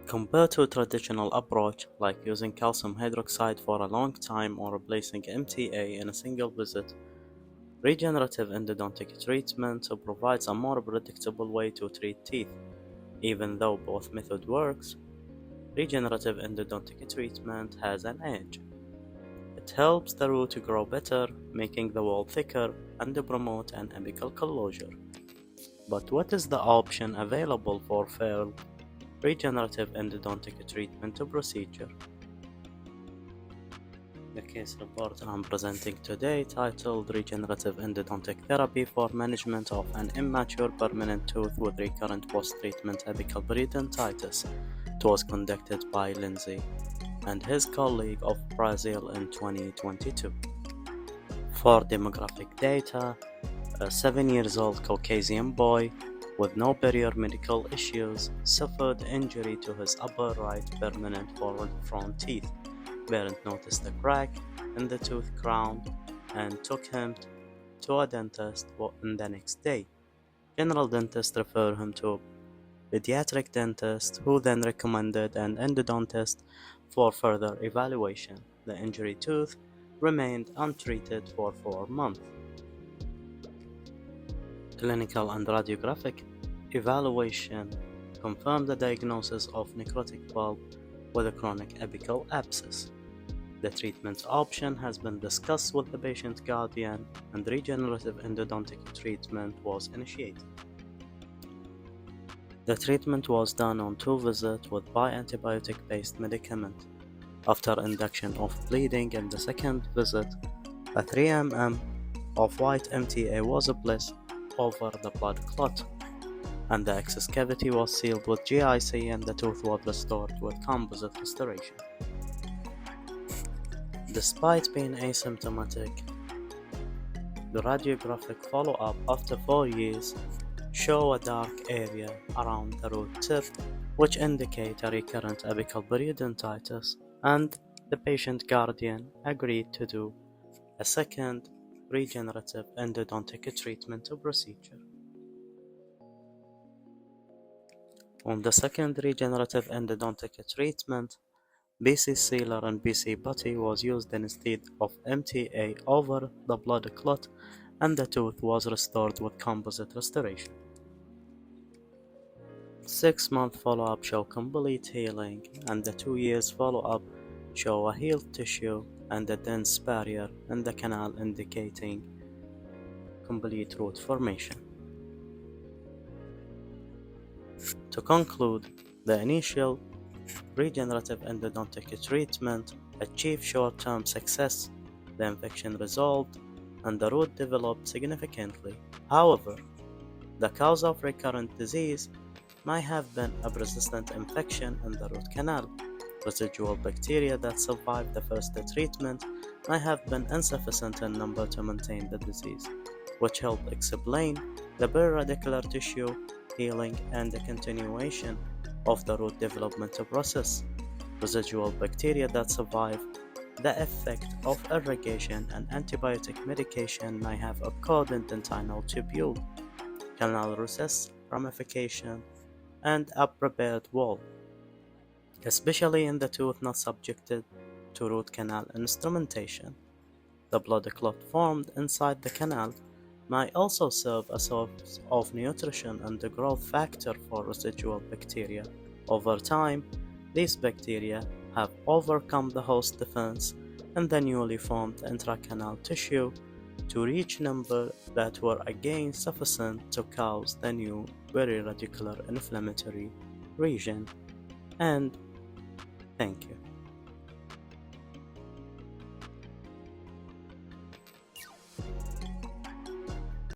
Compared to a traditional approach like using calcium hydroxide for a long time or replacing MTA in a single visit, regenerative endodontic treatment provides a more predictable way to treat teeth. Even though both method works, regenerative endodontic treatment has an edge. It helps the root to grow better, making the wall thicker and to promote an apical closure. But what is the option available for failed regenerative endodontic treatment procedure? The case report I'm presenting today, titled Regenerative Endodontic Therapy for Management of an Immature Permanent Tooth with Recurrent Post-Treatment Apical Periodontitis, it was conducted by Lenzi and his colleague of Brazil in 2022. For demographic data, a 7-year-old Caucasian boy with no prior medical issues suffered injury to his upper right permanent forward front teeth. Parent noticed a crack in the tooth crown and took him to a dentist on the next day. General dentist referred him to a pediatric dentist who then recommended an endodontist for further evaluation. The injury tooth remained untreated for 4 months. Clinical and radiographic evaluation confirmed the diagnosis of necrotic pulp with a chronic apical abscess. The treatment option has been discussed with the patient guardian and regenerative endodontic treatment was initiated. The treatment was done on 2 visits with bi-antibiotic-based medicament. After induction of bleeding in the second visit, a 3 mm of white MTA was placed over the blood clot, and the excess cavity was sealed with GIC and the tooth was restored with composite restoration. Despite being asymptomatic, the radiographic follow-up after 4 years show a dark area around the root tip, which indicate a recurrent apical periodontitis, and the patient guardian agreed to do a second regenerative endodontic treatment procedure. On the second regenerative endodontic treatment, BC sealer and BC putty was used instead of MTA over the blood clot, and the tooth was restored with composite restoration. 6-month follow-up show complete healing, and the 2 years follow-up show a healed tissue and a dense barrier in the canal indicating complete root formation. To conclude, the initial regenerative endodontic treatment achieved short-term success, the infection resolved, and the root developed significantly. However, the cause of recurrent disease might have been a persistent infection in the root canal. Residual bacteria that survived the first treatment might have been insufficient in number to maintain the disease, which helped explain the periradicular tissue healing and the continuation of the root development process. Residual bacteria that survive the effect of irrigation and antibiotic medication may have occurred in dentinal tubule, canal recess, ramification, and a prepared wall, especially in the tooth not subjected to root canal instrumentation. The blood clot formed inside the canal might also serve as a source of nutrition and the growth factor for residual bacteria. Over time, these bacteria have overcome the host defense in the newly formed intracanal tissue to reach numbers that were again sufficient to cause the new periradicular inflammatory region. And thank you.